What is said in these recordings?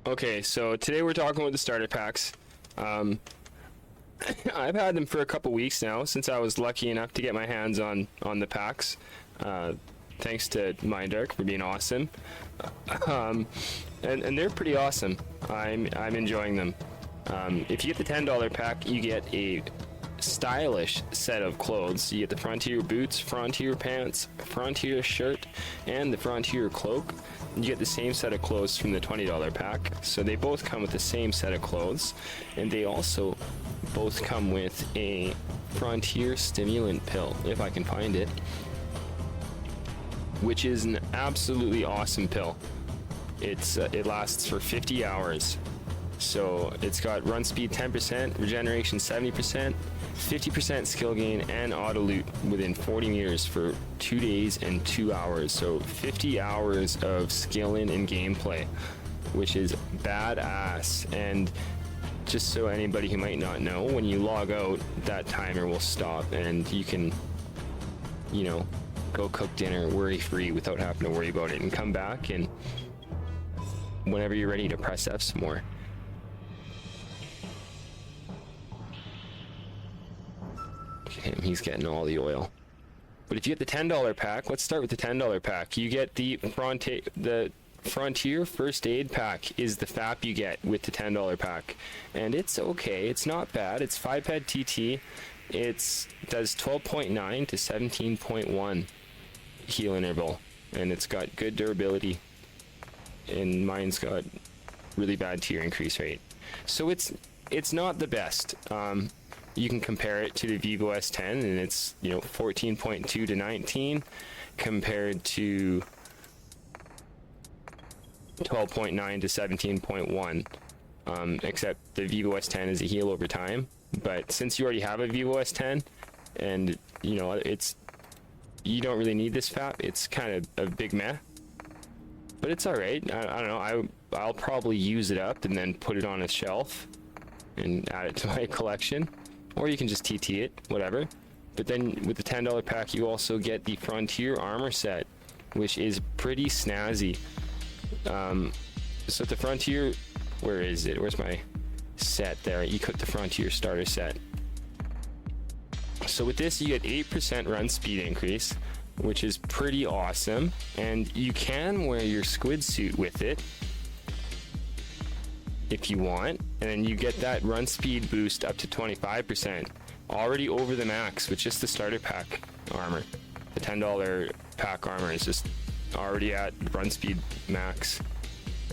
Okay, so today we're talking about the starter packs. I've had them for a couple weeks now, since I was lucky enough to get my hands on the packs. Thanks to Mindark for being awesome. And they're pretty awesome. I'm enjoying them. If you get the $10 pack, you get a stylish set of clothes. You get the Frontier boots, Frontier pants, Frontier shirt, and the Frontier cloak. You get the same set of clothes from the $20 pack. So they both come with the same set of clothes, and they also both come with a Frontier stimulant pill, if I can find it, which is an absolutely awesome pill. It lasts for 50 hours. So it's got run speed 10%, regeneration 70%, 50% skill gain, and auto loot within 40 meters for 2 days and 2 hours. So 50 hours of skilling and gameplay, which is badass. And just so anybody who might not know, when you log out, that timer will stop and you can, you know, go cook dinner worry-free without having to worry about it, and come back and whenever you're ready to press F some more. Okay, he's getting all the oil. But if you get the $10 pack, let's start with the $10 pack. You get the Frontier First Aid pack is the FAP you get with the $10 pack. And it's okay, it's not bad. It's 5-ped TT. It does 12.9 to 17.1 heal interval. And it's got good durability. And mine's got really bad tier increase rate. So it's not the best. You can compare it to the Vivo S10, and it's, you know, 14.2 to 19 compared to 12.9 to 17.1. Except the Vivo S10 is a heal over time. But since you already have a Vivo S10, and you know you don't really need this FAP, it's kind of a big meh. But it's all right. I don't know. I'll probably use it up and then put it on a shelf and add it to my collection. Or you can just TT it, whatever. But then with the $10 pack, you also get the Frontier armor set, which is pretty snazzy. So the Frontier, where is it? Where's my set there? You put the Frontier starter set. So with this, you get 8% run speed increase, which is pretty awesome. And you can wear your squid suit with it if you want, and then you get that run speed boost up to 25%, already over the max with just the starter pack armor. The $10 pack armor is just already at run speed max,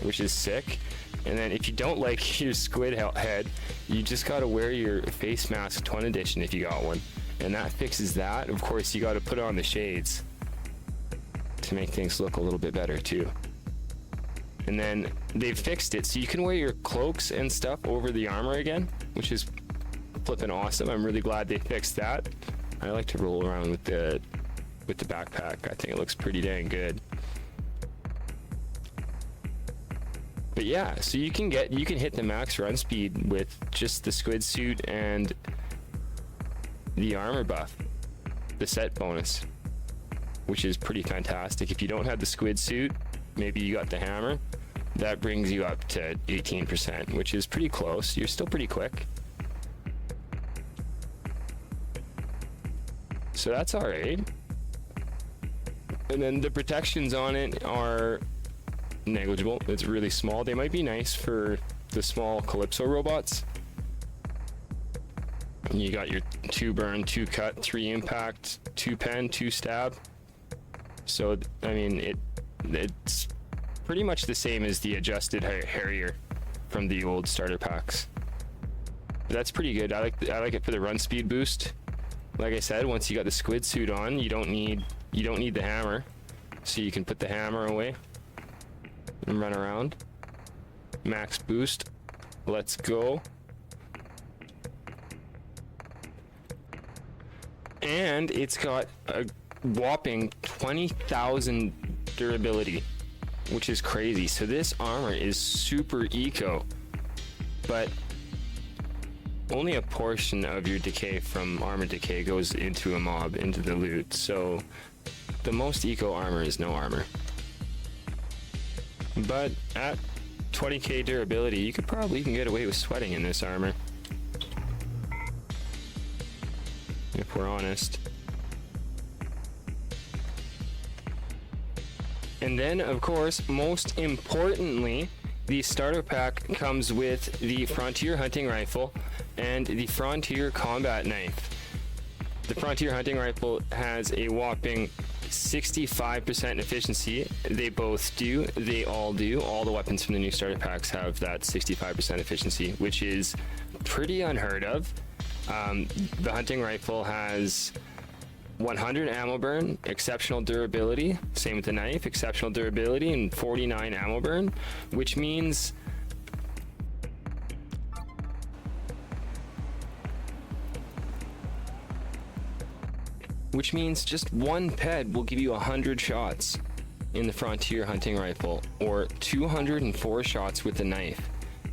which is sick. And then if you don't like your squid head, you just gotta wear your face mask Twin Edition if you got one, and that fixes that. Of course, you gotta put on the shades to make things look a little bit better too. And then they've fixed it so you can wear your cloaks and stuff over the armor again, which is flipping awesome. I'm really glad they fixed that. I like to roll around with the backpack. I think it looks pretty dang good. But yeah, so you can hit the max run speed with just the squid suit and the armor buff, the set bonus, which is pretty fantastic. If you don't have the squid suit, maybe you got the hammer, that brings you up to 18%, which is pretty close. You're still pretty quick. So that's all right. And then the protections on it are negligible. It's really small. They might be nice for the small Calypso robots. You got your 2 burn, 2 cut, 3 impact, 2 pen, 2 stab. So I mean, it's pretty much the same as the adjusted Harrier from the old starter packs. But that's pretty good. I like it for the run speed boost. Like I said, once you got the squid suit on, you don't need the hammer, so you can put the hammer away and run around. Max boost. Let's go. And it's got a whopping 20,000 durability, which is crazy. So this armor is super eco, but only a portion of your decay from armor decay goes into a mob, into the loot. So the most eco armor is no armor. But at 20k durability, you could probably even get away with sweating in this armor, if we're honest. And then, of course, most importantly, the starter pack comes with the Frontier hunting rifle and the Frontier combat knife. The Frontier hunting rifle has a whopping 65% efficiency. They both do. They all do. All the weapons from the new starter packs have that 65% efficiency, which is pretty unheard of. The hunting rifle has 100 ammo burn, exceptional durability. Same with the knife, exceptional durability, and 49 ammo burn, which means just one ped will give you 100 shots in the Frontier hunting rifle, or 204 shots with the knife.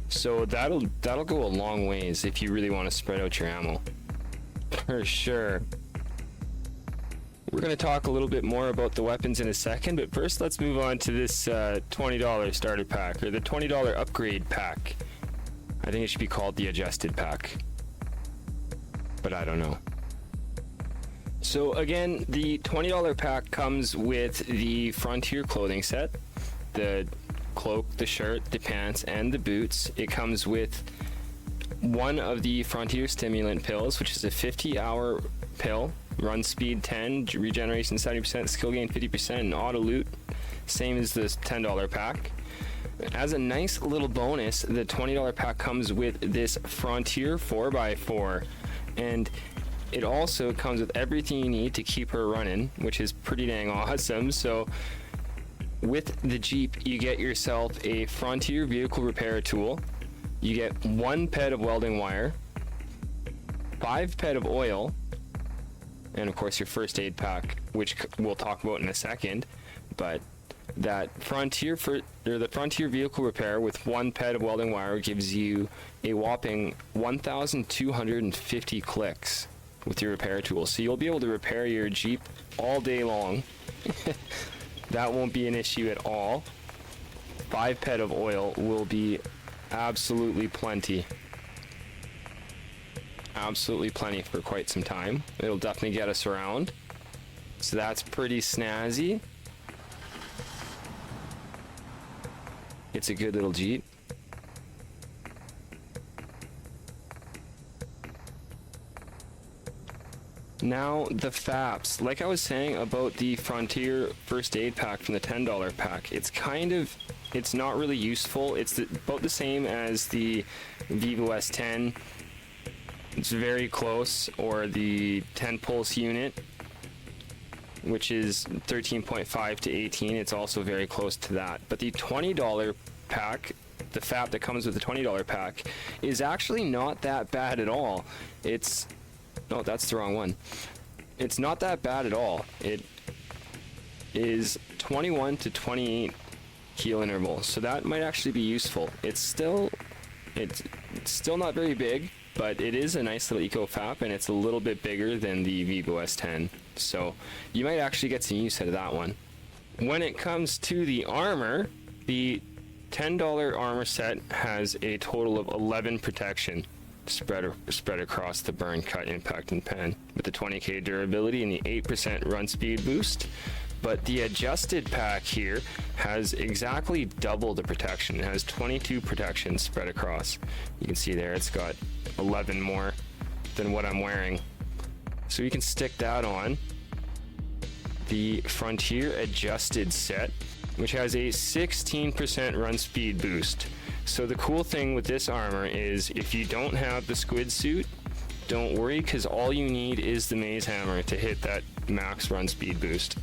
So that'll go a long ways if you really want to spread out your ammo, for sure. We're going to talk a little bit more about the weapons in a second, but first let's move on to this $20 starter pack, or the $20 upgrade pack. I think it should be called the adjusted pack, but I don't know. So again, the $20 pack comes with the Frontier clothing set, the cloak, the shirt, the pants, and the boots. It comes with one of the Frontier stimulant pills, which is a 50-hour pill. Run speed 10, regeneration 70%, skill gain 50%, and auto loot, same as this $10 pack. As a nice little bonus, the $20 pack comes with this Frontier 4x4, and it also comes with everything you need to keep her running, which is pretty dang awesome. So with the Jeep, you get yourself a Frontier vehicle repair tool, you get 1 ped of welding wire, 5 ped of oil, and of course your first aid pack, which we'll talk about in a second. But that the Frontier vehicle repair with 1 ped of welding wire gives you a whopping 1,250 clicks with your repair tool. So you'll be able to repair your Jeep all day long. That won't be an issue at all. 5 ped of oil will be absolutely plenty. Absolutely plenty for quite some time. It'll definitely get us around. So that's pretty snazzy. It's a good little Jeep. Now the FAPs, like I was saying about the Frontier first aid pack from the $10 pack, it's not really useful. It's about the same as the Vivo S10. It's very close, or the 10 pulse unit, which is 13.5 to 18. It's also very close to that. But the $20 pack, the FAP that comes with the $20 pack, is actually not that bad at all. No, that's the wrong one. It's not that bad at all. It is 21 to 28 heal interval, so that might actually be useful. It's still not very big, but it is a nice little eco FAP, and it's a little bit bigger than the Vivo S10, so you might actually get some use out of that one. When it comes to the armor, the $10 armor set has a total of 11 protection spread across the burn, cut, impact, and pen, with the 20k durability and the 8% run speed boost. But the adjusted pack here has exactly double the protection. It has 22 protections spread across. You can see there it's got 11 more than what I'm wearing. So you can stick that on. The Frontier adjusted set, which has a 16% run speed boost. So the cool thing with this armor is if you don't have the squid suit, don't worry, because all you need is the maze hammer to hit that max run speed boost.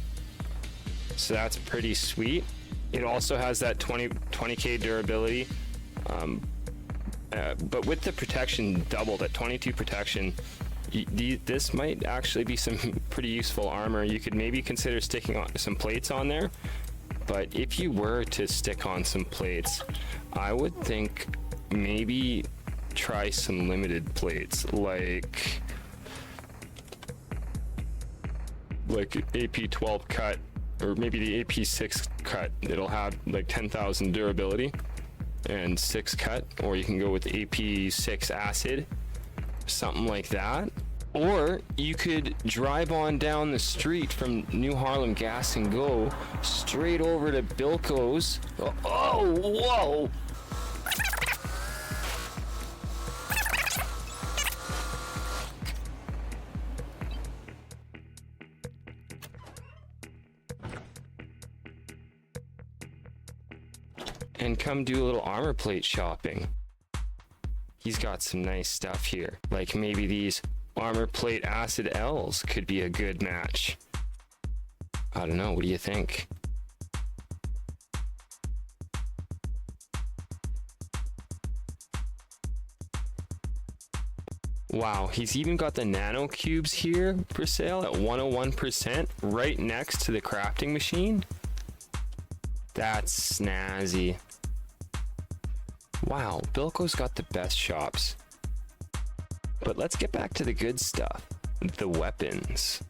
So that's pretty sweet. It also has that 20k durability, but with the protection doubled at 22 protection, this might actually be some pretty useful armor. You could maybe consider sticking on some plates on there, but if you were to stick on some plates, I would think maybe try some limited plates, like AP12 cut, or maybe the AP6 cut. It'll have like 10,000 durability. and 6 cut, or you can go with AP6 acid, something like that. Or you could drive on down the street from New Harlem Gas and Go straight over to Bilko's. Oh, whoa! And come do a little armor plate shopping. He's got some nice stuff here, like maybe these armor plate acid L's could be a good match. I don't know, what do you think? Wow, he's even got the nano cubes here for sale at 101% right next to the crafting machine. That's snazzy. Wow, Bilko's got the best shops. But let's get back to the good stuff, the weapons.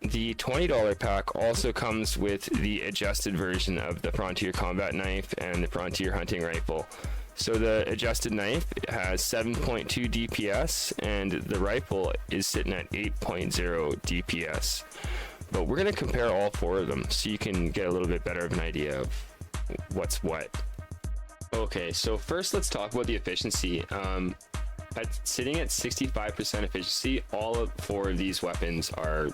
The $20 pack also comes with the adjusted version of the Frontier Combat Knife and the Frontier Hunting Rifle. So the adjusted knife has 7.2 DPS and the rifle is sitting at 8.0 DPS. But we're going to compare all 4 of them so you can get a little bit better of an idea of what's what. Okay, so first let's talk about the efficiency. Sitting at 65% efficiency, all of 4 of these weapons are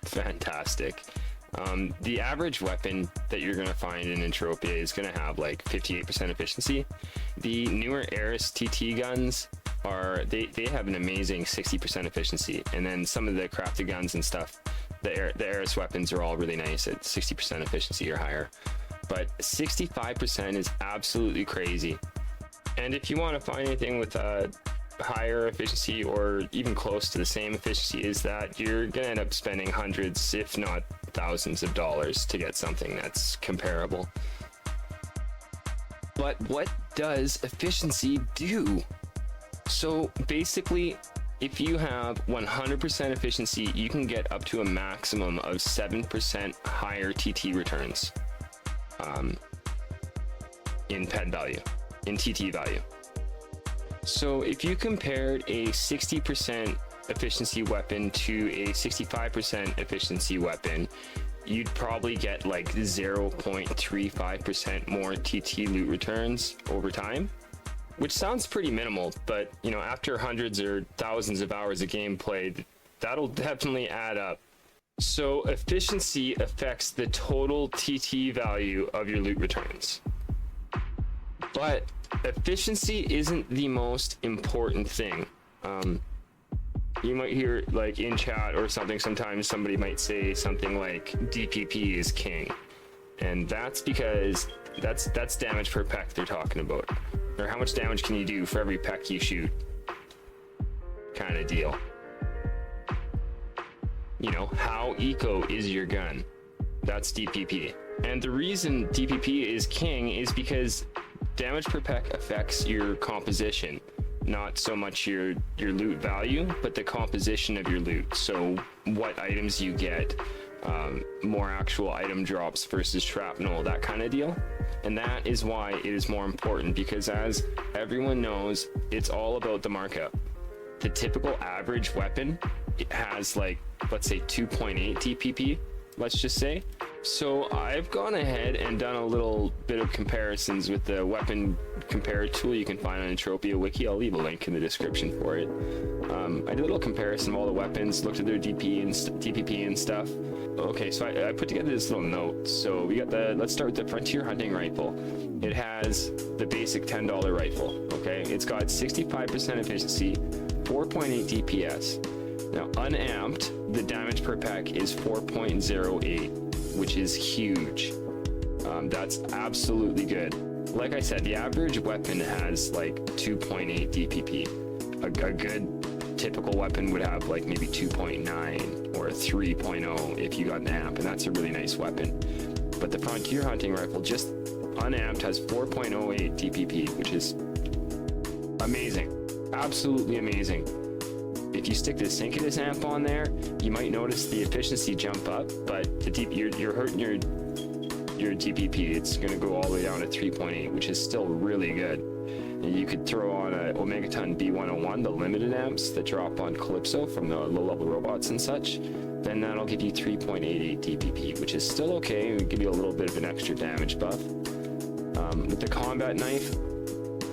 fantastic. The average weapon that you're going to find in Entropia is going to have like 58% efficiency. The newer ARIS TT guns they have an amazing 60% efficiency, and then some of the crafted guns and stuff, the ARIS weapons are all really nice at 60% efficiency or higher. But 65% is absolutely crazy. And if you want to find anything with a higher efficiency or even close to the same efficiency as that, you're gonna end up spending hundreds, if not thousands of dollars to get something that's comparable. But what does efficiency do? So basically, if you have 100% efficiency, you can get up to a maximum of 7% higher TT returns in pet value, in TT value. So if you compared a 60% efficiency weapon to a 65% efficiency weapon, you'd probably get like 0.35% more TT loot returns over time, which sounds pretty minimal, but you know, after hundreds or thousands of hours of gameplay, that'll definitely add up. So efficiency affects the total TT value of your loot returns. But efficiency isn't the most important thing. You might hear like in chat or something, sometimes somebody might say something like DPP is king, and that's because that's damage per peck they're talking about, or how much damage can you do for every peck you shoot kind of deal. You know, how eco is your gun? That's DPP. And the reason DPP is king is because damage per peck affects your composition, not so much your loot value, but the composition of your loot. So what items you get, more actual item drops versus shrapnel, that kind of deal. And that is why it is more important, because as everyone knows, it's all about the markup. The typical average weapon, it has like, let's say 2.8 DPP, let's just say. So I've gone ahead and done a little bit of comparisons with the weapon compare tool you can find on Entropia Wiki. I'll leave a link in the description for it. I did a little comparison of all the weapons, looked at their DP and DPP and stuff. Okay, so I put together this little note. So we got let's start with the Frontier Hunting Rifle. It has the basic $10 rifle, okay? It's got 65% efficiency, 4.8 DPS. Now, unamped, the damage per peck is 4.08, which is huge. That's absolutely good. Like I said, the average weapon has like 2.8 DPP. A good typical weapon would have like maybe 2.9 or 3.0 if you got an amp, and that's a really nice weapon. But the Frontier Hunting Rifle, just unamped, has 4.08 DPP, which is amazing. Absolutely amazing. If you stick the Syncadus amp on there, you might notice the efficiency jump up, but you're hurting your DPP. It's going to go all the way down to 3.8, which is still really good. And you could throw on a Omegaton B101, the limited amps that drop on Calypso from the low-level robots and such. Then that'll give you 3.88 DPP, which is still okay. It'll give you a little bit of an extra damage buff. With the combat knife,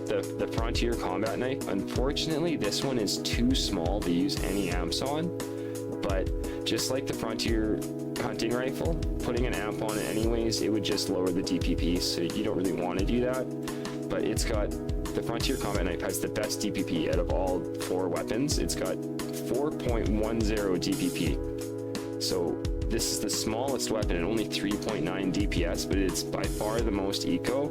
the Frontier combat knife, unfortunately, this one is too small to use any amps on. But just like the Frontier hunting rifle, putting an amp on it anyways, it would just lower the DPP, so you don't really want to do that. But it's got, the Frontier combat knife has the best DPP out of all 4 weapons. It's got 4.10 DPP. So this is the smallest weapon and only 3.9 DPS, but it's by far the most eco,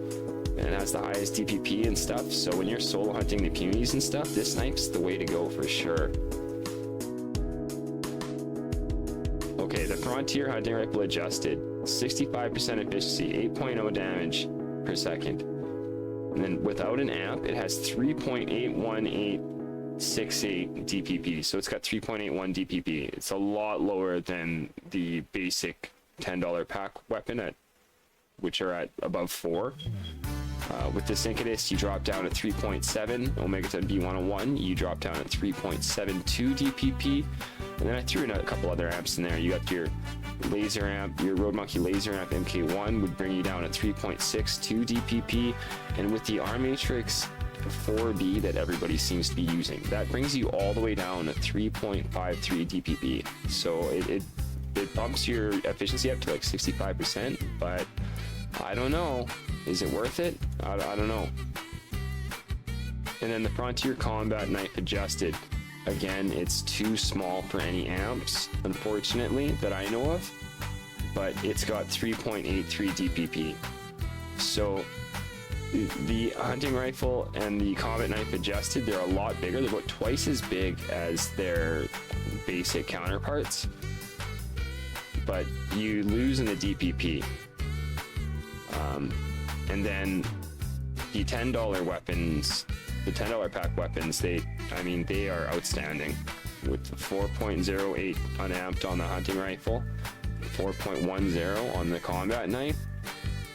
and it has the highest DPP and stuff. So when you're solo hunting the punies and stuff, this knife's the way to go for sure. Okay, the Frontier hunting rifle adjusted, 65% efficiency, 8.0 damage per second. And then without an amp, it has 3.81868 DPP. So it's got 3.81 DPP. It's a lot lower than the basic $10 pack weapon, which are at above 4. With the Syncadus, you drop down at 3.7. Omegaton B101, you drop down at 3.72 DPP. And then I threw in a couple other amps in there. You got your laser amp, your Road Monkey laser amp MK1 would bring you down at 3.62 DPP. And with the R-Matrix 4B that everybody seems to be using, that brings you all the way down to 3.53 DPP. So it bumps your efficiency up to like 65%, but I don't know. Is it worth it? I don't know. And then the Frontier combat knife adjusted. Again, it's too small for any amps, unfortunately, that I know of, but it's got 3.83 DPP. So the hunting rifle and the combat knife adjusted, they're a lot bigger. They're about twice as big as their basic counterparts, but you lose in the DPP. And then the $10 weapons, the $10 pack weapons, they are outstanding. With 4.08 unamped on the hunting rifle, 4.10 on the combat knife.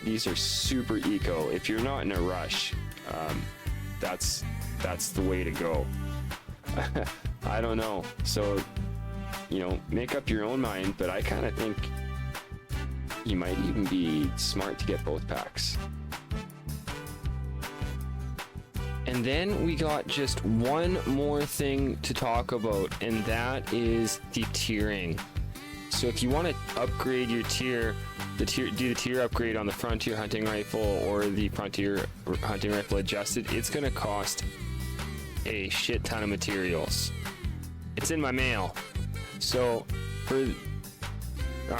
These are super eco. If you're not in a rush, that's the way to go. I don't know. So, make up your own mind, but I kind of think you might even be smart to get both packs. And then we got just one more thing to talk about, and that is the tiering. So if you want to upgrade your tier, do the tier upgrade on the Frontier hunting rifle or the Frontier hunting rifle adjusted, it's going to cost a shit ton of materials. It's in my mail. So I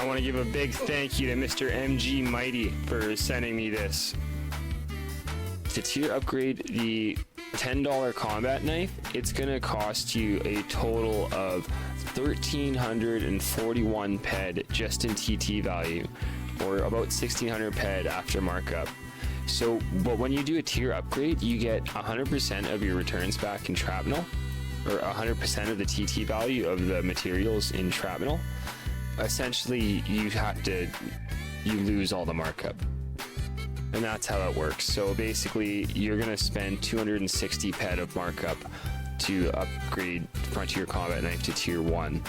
want to give a big thank you to Mr. MG Mighty for sending me this. To tier upgrade the $10 combat knife, it's going to cost you a total of 1,341 ped just in TT value, or about 1,600 ped after markup. So, but when you do a tier upgrade, you get 100% of your returns back in shrapnel, or 100% of the TT value of the materials in shrapnel. Essentially, you lose all the markup. And that's how it works. So basically, you're going to spend 260 ped of markup to upgrade Frontier Combat Knife to Tier 1.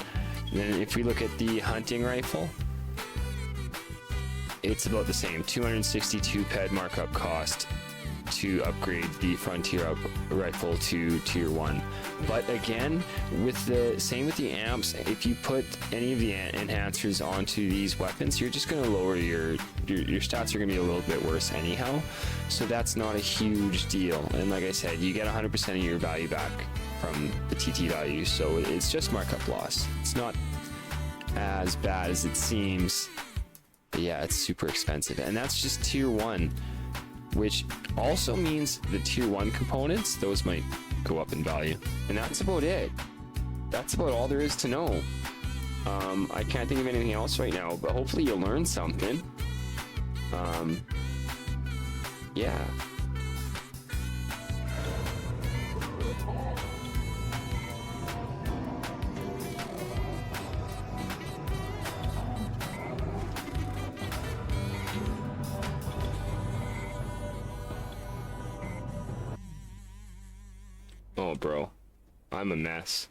And then if we look at the hunting rifle, it's about the same, 262 ped markup cost to upgrade the Frontier rifle to Tier 1. But again, with the amps, if you put any of the enhancers onto these weapons, you're just going to lower your stats are going to be a little bit worse anyhow. So that's not a huge deal. And like I said, you get 100% of your value back from the TT value. So it's just markup loss. It's not as bad as it seems. But yeah, it's super expensive. And that's just Tier 1. Which also means the Tier 1 components, those might go up in value. And that's about it. That's about all there is to know. I can't think of anything else right now, but hopefully you'll learn something. Yeah. Oh, bro. I'm a mess.